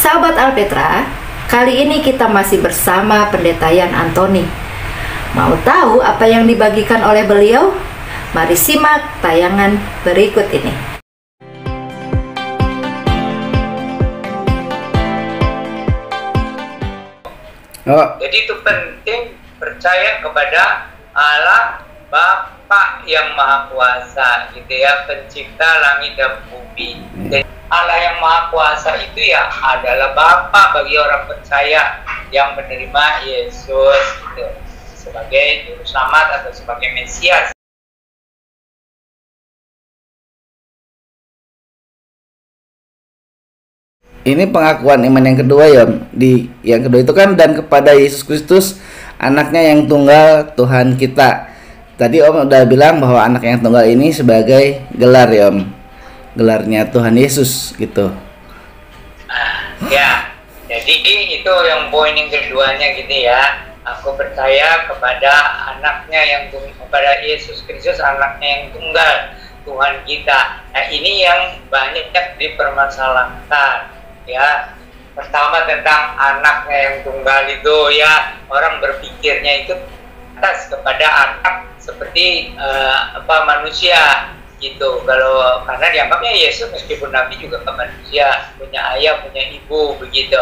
Sahabat Alpetra, kali ini kita masih bersama Pendeta Yan Antoni. Mau tahu apa yang dibagikan oleh beliau? Mari simak tayangan berikut ini. Jadi itu penting percaya kepada Allah Bapa yang Maha Kuasa, gitu ya, pencipta langit dan bumi. Dan Allah yang Maha Kuasa itu ya adalah Bapa bagi orang percaya yang menerima Yesus gitu, sebagai juru selamat atau sebagai Mesias. Ini pengakuan iman yang kedua ya. Yang kedua itu kan, dan kepada Yesus Kristus anaknya yang tunggal Tuhan kita. Tadi Om udah bilang bahwa anak yang tunggal ini sebagai gelar ya Om, gelarnya Tuhan Yesus gitu. Ya, jadi itu yang poin yang keduanya gitu ya. Aku percaya kepada anaknya yang kepada Yesus Kristus anaknya yang tunggal Tuhan kita. Nah ini yang banyak dipermasalahkan ya. Pertama tentang anaknya yang tunggal itu ya, orang berpikirnya itu atas kepada anak seperti manusia gitu. Kalau karena dianggapnya Yesus meskipun Nabi juga manusia, punya ayah, punya ibu begitu.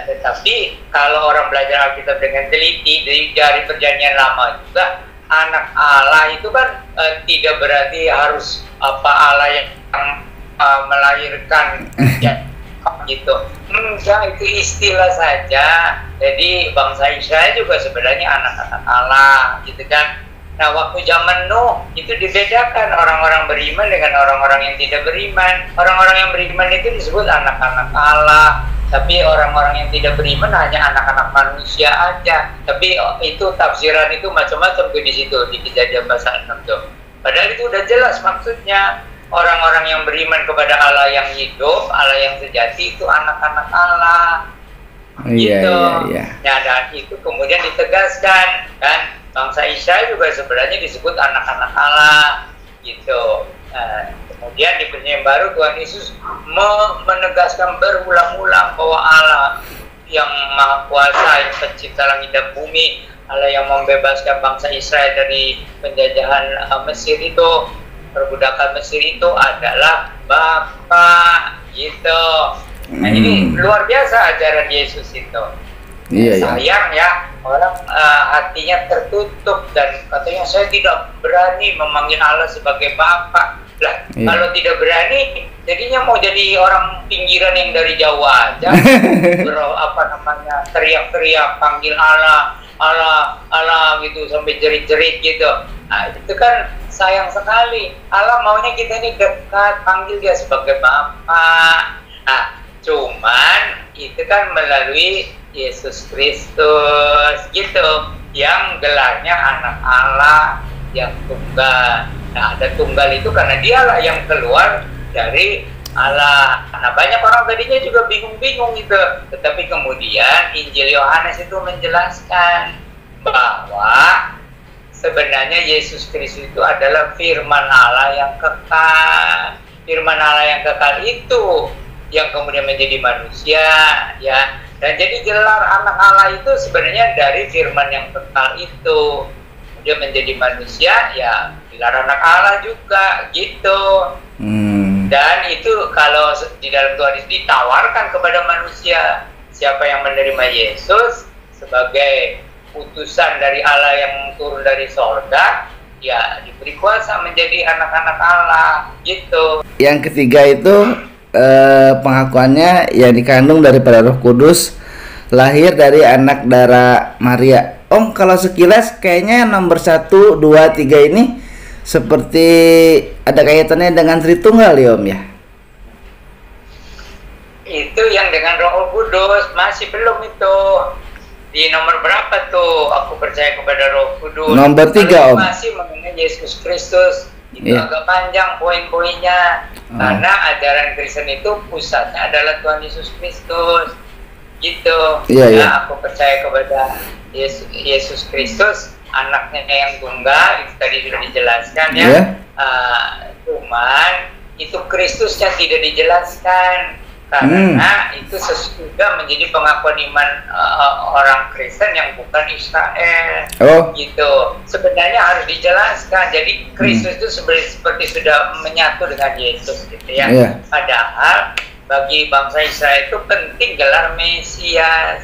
Tetapi kalau orang belajar Alkitab dengan teliti dari Perjanjian Lama juga, anak Allah itu kan tidak berarti harus Allah yang melahirkan ya gitu. Enggak, itu istilah saja. Jadi bangsa Israel juga sebenarnya anak-anak Allah gitu kan. Nah waktu zaman Nuh itu dibedakan orang-orang beriman dengan orang-orang yang tidak beriman. Orang-orang yang beriman itu disebut anak-anak Allah, tapi orang-orang yang tidak beriman hanya anak-anak manusia aja. Tapi itu tafsiran itu macam-macam tuh di situ di Kejadian pasal 6 tuh. Padahal itu udah jelas maksudnya. Orang-orang yang beriman kepada Allah yang hidup, Allah yang sejati itu anak-anak Allah. Gitu. Iya. Nah, dan itu kemudian ditegaskan kan, bangsa Israel juga sebenarnya disebut anak-anak Allah gitu. Kemudian di Perjanjian Baru Tuhan Yesus menegaskan berulang-ulang bahwa Allah yang Maha Kuasa, yang pencipta langit dan bumi, Allah yang membebaskan bangsa Israel dari penjajahan Mesir itu, perbudakan Mesir itu adalah Bapa gitu. Nah ini luar biasa ajaran Yesus itu. Sayang ya, orang hatinya tertutup dan katanya saya tidak berani memanggil Allah sebagai Bapa. Lah, kalau tidak berani, jadinya mau jadi orang pinggiran yang dari jauh aja, teriak-teriak panggil Allah, Allah, Allah gitu sampai jerit-jerit gitu. Nah, itu kan sayang sekali. Allah maunya kita ini dekat, panggil dia sebagai Bapa. Nah, cuman itu kan melalui Yesus Kristus gitu, yang gelarnya anak Allah yang tunggal. Nah, ada tunggal itu karena dialah yang keluar dari Allah. Nah, banyak orang tadinya juga bingung-bingung gitu. Tetapi kemudian Injil Yohanes itu menjelaskan bahwa sebenarnya Yesus Kristus itu adalah firman Allah yang kekal. Firman Allah yang kekal itu yang kemudian menjadi manusia ya. Dan jadi gelar anak Allah itu sebenarnya dari firman yang kekal itu. Dia menjadi manusia ya, gelar anak Allah juga gitu. Dan itu kalau di dalam Tuhan itu ditawarkan kepada manusia, siapa yang menerima Yesus sebagai utusan dari Allah yang turun dari sorga, ya diberi kuasa menjadi anak-anak Allah gitu. Yang ketiga itu pengakuannya yang dikandung daripada Roh Kudus, lahir dari anak darah Maria. Om, kalau sekilas kayaknya nomor 1, 2, 3 ini seperti ada kaitannya dengan Tritunggal ya Om ya? Itu yang dengan Roh Kudus, masih belum itu. Di nomor berapa tuh? Aku percaya kepada Roh Kudus. Nomor 3 Om. Masih mengenai Yesus Kristus. Itu agak panjang poin-poinnya. Karena ajaran Kristen itu pusatnya adalah Tuhan Yesus Kristus. Gitu. Nah, aku percaya kepada Yesus Kristus, anaknya yang tunggal, itu tadi sudah dijelaskan ya. Cuman itu Kristusnya tidak dijelaskan. karena itu sesudah menjadi pengakuan iman orang Kristen yang bukan Israel. Gitu. Sebenarnya harus dijelaskan. Jadi Kristus itu seperti sudah menyatu dengan Yesus gitu ya. Padahal bagi bangsa Israel itu penting gelar Mesias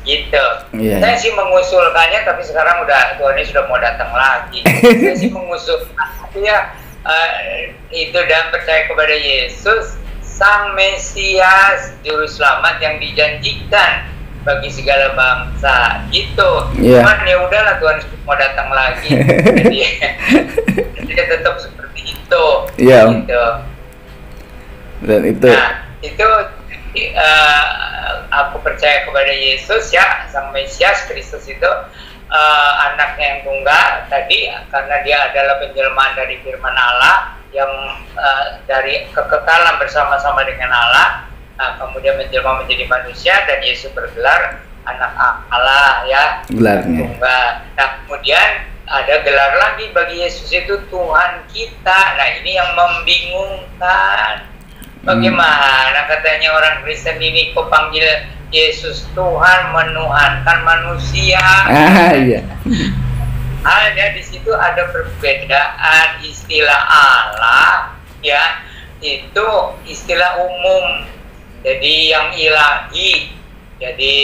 gitu. Saya sih mengusulkannya, tapi sekarang Tuhannya sudah mau datang lagi. Saya sih mengusulkan ya itu dan percaya kepada Yesus Sang Mesias, Juru Selamat yang dijanjikan bagi segala bangsa gitu. Cuman ya udahlah, Tuhan mau datang lagi. Jadi tetap seperti itu. Gitu. Dan itu. Nah, itu aku percaya kepada Yesus ya, Sang Mesias Kristus itu anaknya yang tunggal tadi, karena dia adalah penjelmaan dari firman Allah yang dari kekekalan bersama-sama dengan Allah, kemudian menjelma menjadi manusia, dan Yesus bergelar anak Allah ya, gelarnya. Nah kemudian ada gelar lagi bagi Yesus, itu Tuhan kita. Nah ini yang membingungkan. Bagaimana katanya orang Kristen ini kok panggil Yesus Tuhan, menuhankan manusia? Iya. Ada di situ ada perbedaan istilah Allah ya, itu istilah umum. Jadi yang ilahi, jadi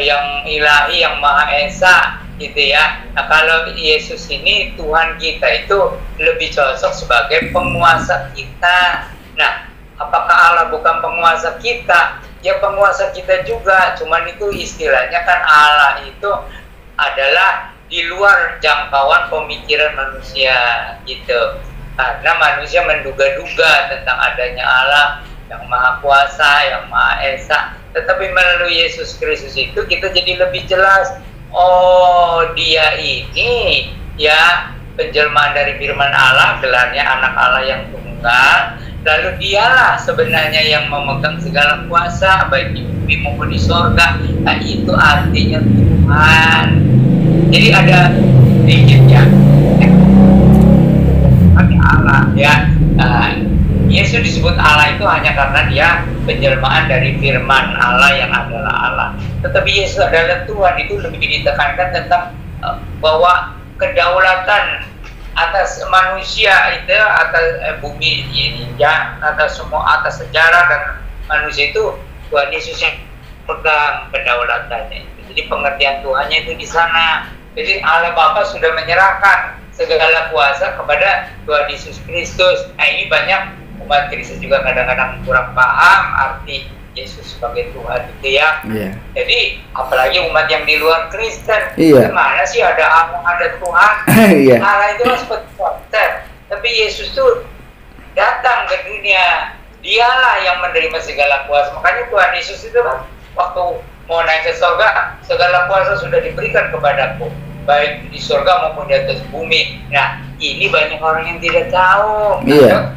yang ilahi, yang Maha Esa gitu ya. Nah kalau Yesus ini Tuhan kita itu lebih cocok sebagai penguasa kita. Nah apakah Allah bukan penguasa kita? Ya penguasa kita juga, cuman itu istilahnya kan Allah itu adalah di luar jangkauan pemikiran manusia gitu, karena manusia menduga-duga tentang adanya Allah yang Maha Kuasa, yang Maha Esa. Tetapi melalui Yesus Kristus itu kita jadi lebih jelas, oh dia ini ya penjelmaan dari firman Allah, gelarnya anak Allah yang tunggal, lalu dialah sebenarnya yang memegang segala kuasa baik di bumi maupun di sorga. Nah itu artinya Tuhan. Jadi ada sedikit ya, Allah ya. Yesus disebut Allah itu hanya karena dia penjelmaan dari firman Allah yang adalah Allah. Tetapi Yesus adalah Tuhan, itu lebih ditekankan tentang bahwa kedaulatan atas manusia itu, atas bumi ini ya, atas semua, atas sejarah dan manusia itu Tuhan Yesus yang pegang kedaulatannya. Jadi pengertian Tuhannya itu di sana. Jadi Allah Bapa sudah menyerahkan segala kuasa kepada Tuhan Yesus Kristus. Nah ini banyak umat Kristus juga kadang-kadang kurang paham arti Yesus sebagai Tuhan gitu ya. Jadi apalagi umat yang di luar Kristen, gimana sih ada Allah, ada Tuhan? Allah itu seperti konsep, tapi Yesus tuh datang ke dunia, dialah yang menerima segala kuasa. Makanya Tuhan Yesus itu kan waktu mau naik ke surga, segala kuasa sudah diberikan kepadaku, baik di surga maupun di atas bumi. Nah ini banyak orang yang tidak tahu,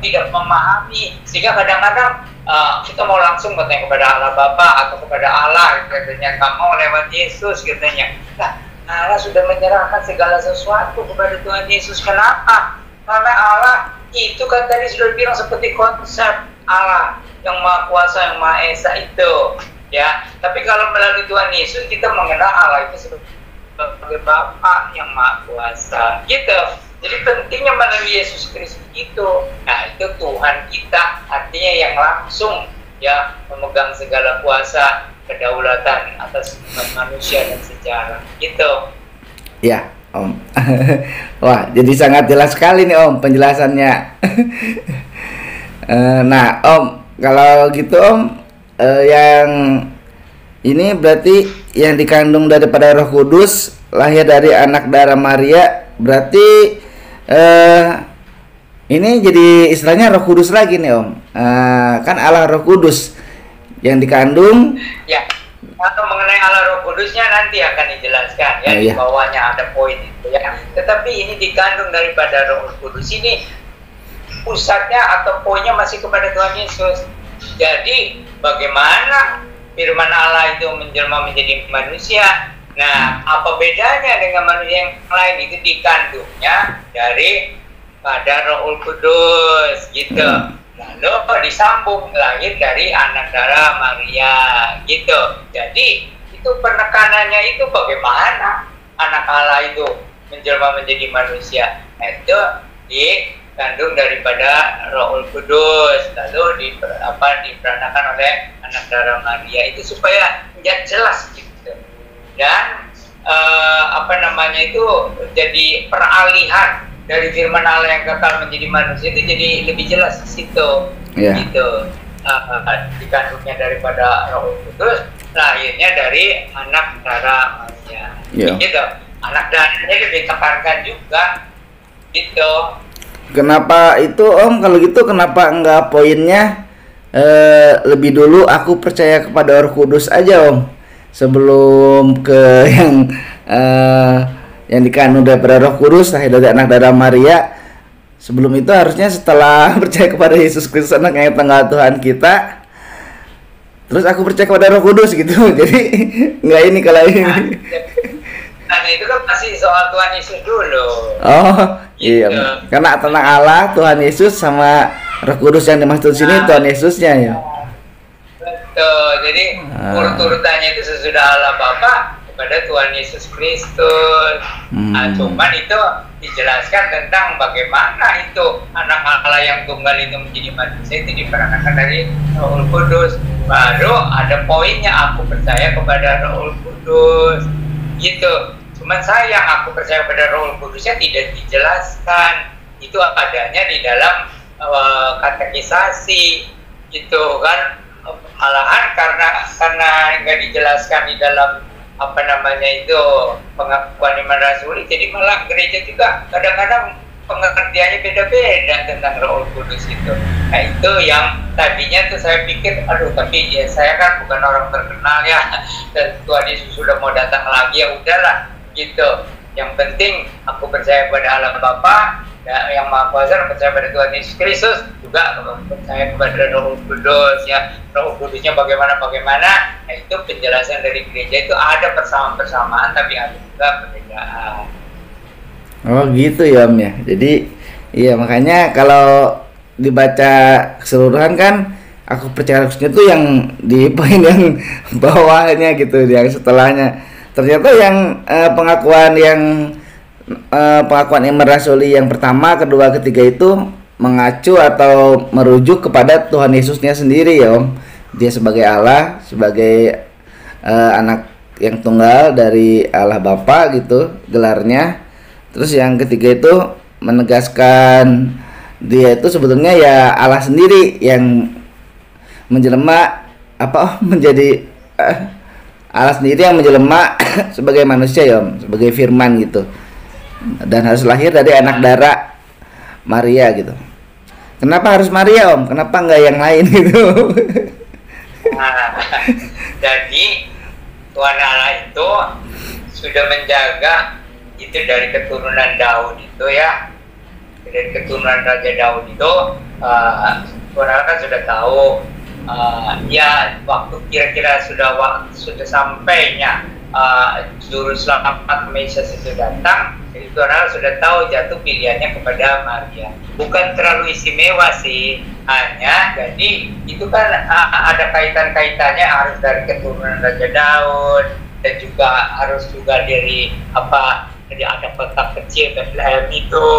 tidak memahami, sehingga kadang-kadang kita mau langsung katanya kepada Allah Bapa atau kepada Allah, katanya nggak mau lewat Yesus katanya. Nah Allah sudah menyerahkan segala sesuatu kepada Tuhan Yesus. Kenapa? Karena Allah itu kan tadi sudah bilang seperti konsep Allah yang Maha Kuasa, yang Maha Esa itu ya. Tapi kalau melalui Tuhan Yesus kita mengenal Allah itu sebagai Bapa yang Maha Kuasa gitu. Jadi pentingnya melalui Yesus Kristus itu. Nah itu Tuhan kita, artinya yang langsung ya memegang segala kuasa, kedaulatan atas manusia dan sejarah gitu. Ya Om. Wah jadi sangat jelas sekali nih Om penjelasannya. Nah Om, kalau gitu Om, yang ini berarti yang dikandung daripada Roh Kudus, lahir dari anak darah Maria, berarti ini jadi istilahnya Roh Kudus lagi nih Om. Kan Allah Roh Kudus yang dikandung. Ya, atau mengenai Allah Roh Kudusnya nanti akan dijelaskan ya, di bawahnya ada poin itu ya. Tetapi ini dikandung daripada Roh Kudus ini, pusatnya atau poinnya masih kepada Tuhan Yesus. Jadi bagaimana firman Allah itu menjelma menjadi manusia? Nah, apa bedanya dengan manusia yang lain? Itu dikandungnya dari pada Roh Kudus gitu. lalu disambung lahir dari anak darah Maria gitu. Jadi itu penekanannya itu bagaimana anak Allah itu menjelma menjadi manusia, itu dikandung daripada Roh Kudus, lalu diperanakan oleh anak darah Maria, itu supaya jelas gitu. Dan itu jadi peralihan dari firman Allah yang kekal menjadi manusia, itu jadi lebih jelas di situ. Gitu. Dikandungnya daripada Roh Kudus, lahirnya dari anak darah Maria. Gitu. Anak darahnya ditekankan juga. Gitu. Kenapa itu Om? Kalau gitu kenapa enggak poinnya lebih dulu aku percaya kepada Roh Kudus aja Om, sebelum ke yang dikandung daripada Roh Kudus lahir dari anak darah Maria. Sebelum itu harusnya setelah percaya kepada Yesus Kristus anak yang tunggal Tuhan kita, terus aku percaya kepada Roh Kudus gitu. Jadi enggak ini kalau ini. Nah itu kan masih soal Tuhan Yesus dulu. Oh gitu. Iya, karena tentang Allah, Tuhan Yesus sama Roh Kudus yang dimaksud sini Tuhan Yesusnya ya. Betul. Jadi urut-urutannya itu sesudah Allah Bapa kepada Tuhan Yesus Kristus. Nah, cuman itu dijelaskan tentang bagaimana itu anak Allah yang tunggal itu menjadi manusia itu diperankan dari Roh Kudus. Baru ada poinnya, aku percaya kepada Roh Kudus gitu. Cuman sayang aku percaya kepada Roh Kudusnya tidak dijelaskan. Itu adanya di dalam katekisasi gitu kan. Malahan karena nggak dijelaskan di dalam pengakuan iman rasuli, jadi malah gereja juga kadang-kadang pengertiannya beda-beda tentang Roh Kudus itu. Nah itu yang tadinya tuh saya pikir, tapi ya saya kan bukan orang terkenal ya, dan Tuhan Yesus sudah mau datang lagi, ya udahlah gitu. Yang penting aku percaya kepada Allah Bapa yang Maha Kuasa, percaya pada Tuhan Yesus Kristus, juga percaya kepada Roh Kudus ya. Roh Kudusnya bagaimana. Nah itu penjelasan dari gereja itu ada persamaan tapi ada juga perbedaan. Oh gitu ya Om ya. Jadi iya, makanya kalau dibaca keseluruhan kan aku percaya Kristusnya itu yang di poin yang bawahnya gitu, yang setelahnya. Ternyata yang pengakuan iman rasuli yang pertama, kedua, ketiga itu mengacu atau merujuk kepada Tuhan Yesusnya sendiri ya Om. Dia sebagai Allah, sebagai anak yang tunggal dari Allah Bapa gitu gelarnya. Terus yang ketiga itu menegaskan dia itu sebetulnya ya Allah sendiri yang menjelma menjadi Allah sendiri yang menjelma sebagai manusia ya Om, sebagai firman gitu. Dan harus lahir dari anak darah Maria gitu. Kenapa harus Maria Om? Kenapa enggak yang lain gitu? Jadi Tuhan Allah itu sudah menjaga itu dari keturunan Daud itu ya. Dari keturunan Raja Daud itu Tuhan Allah kan sudah tahu ya waktu kira-kira sudah sampainya juru selamat Mesias itu datang. Jadi Tuhan Allah sudah tahu jatuh pilihannya kepada Maria. Bukan terlalu istimewa sih, hanya jadi itu kan ada kaitan-kaitannya, harus dari keturunan Raja Daud, dan juga harus juga dari jadi ada kota kecil Bethlehem itu.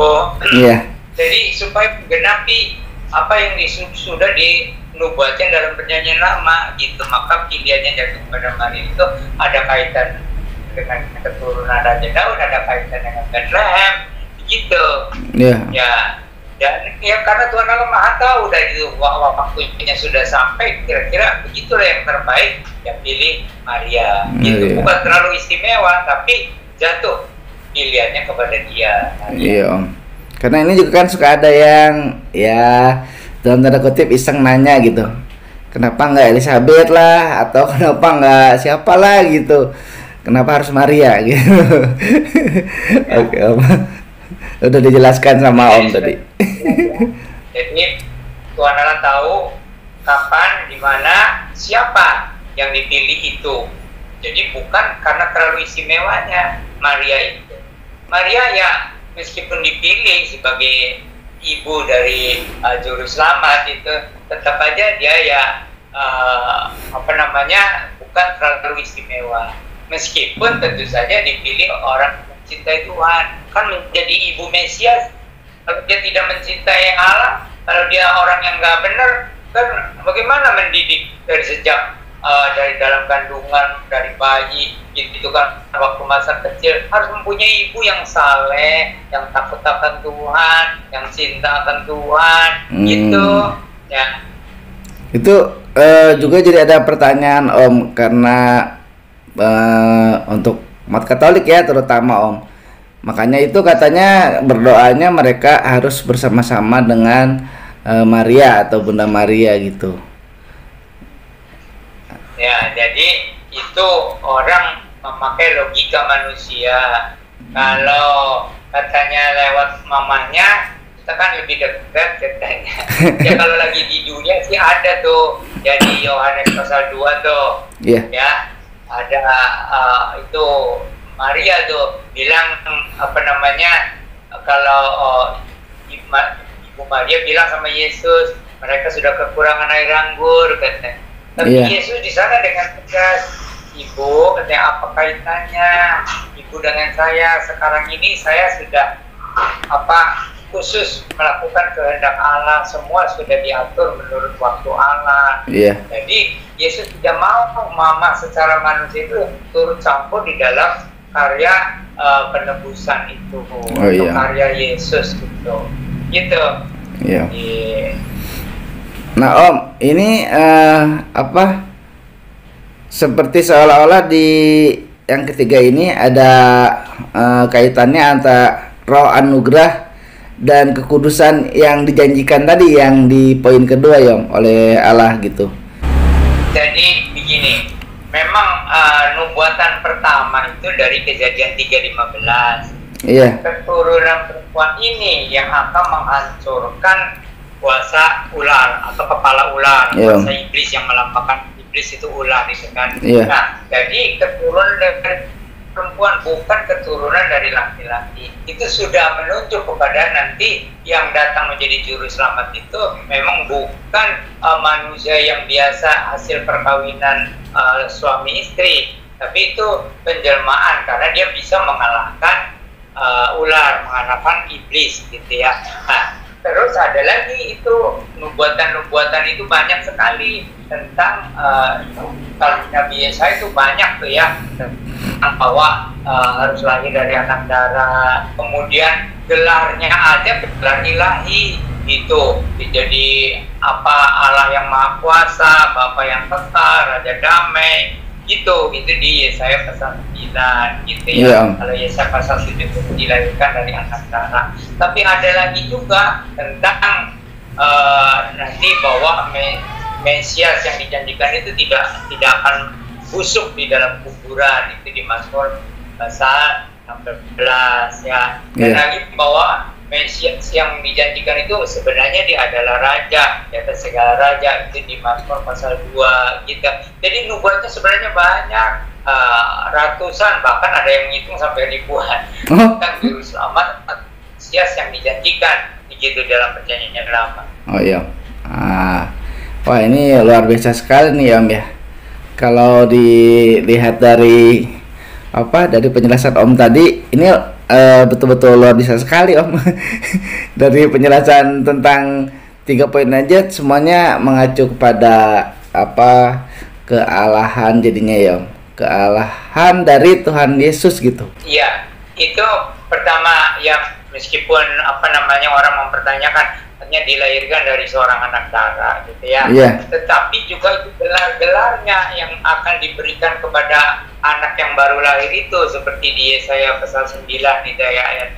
Iya. Jadi supaya menggenapi apa yang sudah dinubuatkan dalam perjanjian lama gitu, maka pilihannya jatuh kepada Maria itu ada kaitan dengan keturunan Raja Daud, ada kaitan dengan Bethlehem gitu. Ya, dan ya karena Tuhan Allah Maha tahu dari itu waktunya sudah sampai, kira-kira begitulah yang terbaik, yang pilih Maria gitu. Bukan terlalu istimewa, tapi jatuh pilihannya kepada dia. Iya Om. Karena ini juga kan suka ada yang ya dalam tanda kutip iseng nanya gitu, kenapa nggak Elizabeth lah, atau kenapa nggak siapa lah gitu, kenapa harus Maria gitu. Oke Om, udah dijelaskan sama Om tadi. Jadi Tuhan Allah tahu kapan, di mana, siapa yang dipilih itu. Jadi bukan karena terlalu istimewanya Maria itu. Maria ya meskipun dipilih sebagai ibu dari juru selamat itu, tetap aja dia ya bukan terlalu istimewa. Meskipun tentu saja dipilih orang mencintai Tuhan, kan menjadi ibu Mesias. Kalau dia tidak mencintai Allah, kalau dia orang yang nggak benar, kan bagaimana mendidik dari sejak dari dalam kandungan, dari bayi gitu kan, waktu masa kecil harus mempunyai ibu yang saleh, yang takut akan Tuhan, yang cinta akan Tuhan, gitu ya. Itu juga jadi ada pertanyaan Om, karena untuk umat Katolik ya terutama Om, makanya itu katanya berdoanya mereka harus bersama-sama dengan Maria atau Bunda Maria gitu. Ya, jadi itu orang memakai logika manusia. Kalau katanya lewat mamanya, kita kan lebih dekat katanya. Ya kalau lagi di dunia sih ada tuh, jadi Yohanes pasal 2 tuh, ya ada itu Maria tuh bilang kalau Ibu Maria bilang sama Yesus, mereka sudah kekurangan air anggur katanya. Tapi Yesus di sana dengan tegas, Ibu katanya, apa kaitannya Ibu dengan saya? Sekarang ini saya sudah khusus melakukan kehendak Allah, semua sudah diatur menurut waktu Allah. Jadi Yesus tidak mau mama secara manusia itu turut campur di dalam karya penebusan itu, karya Yesus gitu. Nah Om, ini seperti seolah-olah di yang ketiga ini ada kaitannya antara roh anugerah dan kekudusan yang dijanjikan tadi yang di poin kedua ya Om, oleh Allah gitu. Jadi begini, memang nubuatan pertama itu dari Kejadian 3:15. Keturunan perempuan ini yang akan menghancurkan kuasa ular atau kepala ular, kuasa iblis, yang melampaukan iblis itu ular itu kan. Nah, jadi keturunan dari perempuan, bukan keturunan dari laki-laki. Itu sudah menunjuk kepada nanti yang datang menjadi juru selamat itu memang bukan manusia yang biasa hasil perkawinan suami istri, tapi itu penjelmaan karena dia bisa mengalahkan ular, mengalahkan iblis gitu ya. Nah, terus ada lagi itu nubuatan-nubuatan itu banyak sekali tentang kalau Nabi Yesaya itu banyak tuh ya, tentang bahwa harus lahir dari anak darah, kemudian gelarnya ada gelar ilahi itu, jadi Allah yang Maha Kuasa, Bapa yang kekal, Raja Damai gitu, itu di Yesaya pasal 9 gitu ya. Kalau Yesaya pasal 7 itu dilahirkan dari anak darah. Tapi ada lagi juga tentang nanti bahwa Mesias yang dijanjikan itu tidak akan busuk di dalam kuburan, itu di Mazmur pasal 16 ya. Dan lagi bahwa Mesias yang dijanjikan itu sebenarnya dia adalah raja di atas segala raja, itu di Mazmur pasal 2 gitu. Jadi nubuatnya sebenarnya banyak, ratusan, bahkan ada yang menghitung sampai ribuan tentang juru selamat Mesias yang dijanjikan begitu dalam perjanjian lama. Wah, ini luar biasa sekali nih Om ya. Kalau dilihat dari dari penjelasan Om tadi, ini betul-betul luar biasa sekali Om. Dari penjelasan tentang 3 poin aja semuanya mengacu kepada kealahan jadinya ya Om. Kealahan dari Tuhan Yesus gitu. Iya, itu pertama ya, meskipun orang mempertanyakan hanya dilahirkan dari seorang anak darah gitu ya. Tetapi juga itu gelar-gelarnya yang akan diberikan kepada anak yang baru lahir itu, seperti di Yesaya pasal 9 di ayat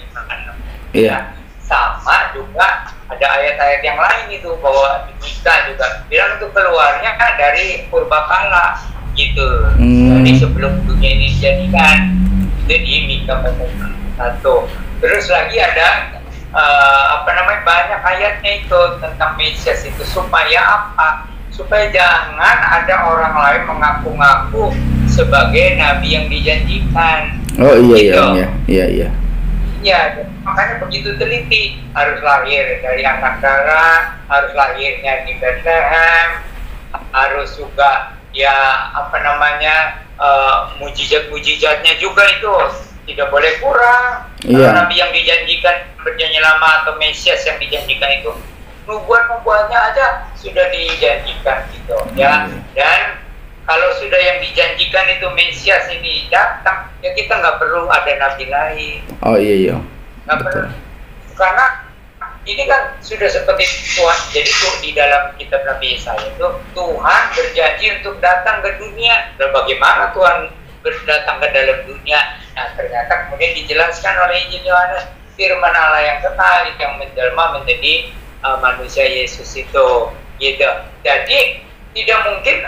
5. Sama juga ada ayat-ayat yang lain itu, bahwa Mika juga bilang itu keluarnya dari purbakala gitu. Jadi sebelum dunia ini dijadikan, itu di Mika pasal 1. Terus lagi ada banyak ayatnya itu tentang Mesias itu, supaya apa? Supaya jangan ada orang lain mengaku-ngaku sebagai nabi yang dijanjikan. Iya. Ya, makanya begitu teliti, harus lahir dari anak darah, harus lahirnya di Bethlehem, harus juga ya apa namanya mujizat-mujizatnya juga itu tidak boleh kurang. Nabi yang dijanjikan berjanji lama atau Mesias yang dijanjikan itu, nubuat-nubuatnya aja sudah dijanjikan gitu ya. Dan kalau sudah yang dijanjikan itu Mesias ini datang, ya kita nggak perlu ada nabi lain. Oh iya. Nggak perlu, karena ini kan sudah seperti Tuhan. Jadi tuh di dalam kitab Nabi Yesaya itu Tuhan berjanji untuk datang ke dunia. Dan bagaimana Tuhan datang ke dalam dunia? Nah ternyata kemudian dijelaskan oleh Injil Yohanes, firman Allah yang kekal yang menjelma menjadi manusia Yesus itu, gitu. Jadi tidak mungkin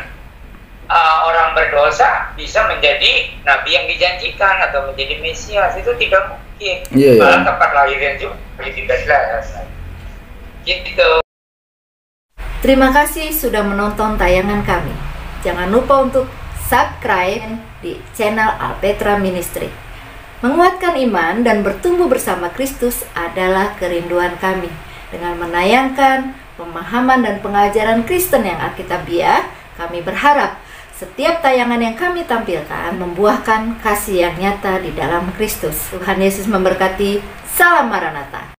orang berdosa bisa menjadi nabi yang dijanjikan atau menjadi Mesias, itu tidak mungkin. Malah tempat lahirnya juga di Bethlehem. Gitu. Terima kasih sudah menonton tayangan kami. Jangan lupa untuk subscribe di channel Alpetra Ministry. Menguatkan iman dan bertumbuh bersama Kristus adalah kerinduan kami. Dengan menayangkan pemahaman dan pengajaran Kristen yang alkitabiah, kami berharap setiap tayangan yang kami tampilkan membuahkan kasih yang nyata di dalam Kristus. Tuhan Yesus memberkati. Salam Maranatha.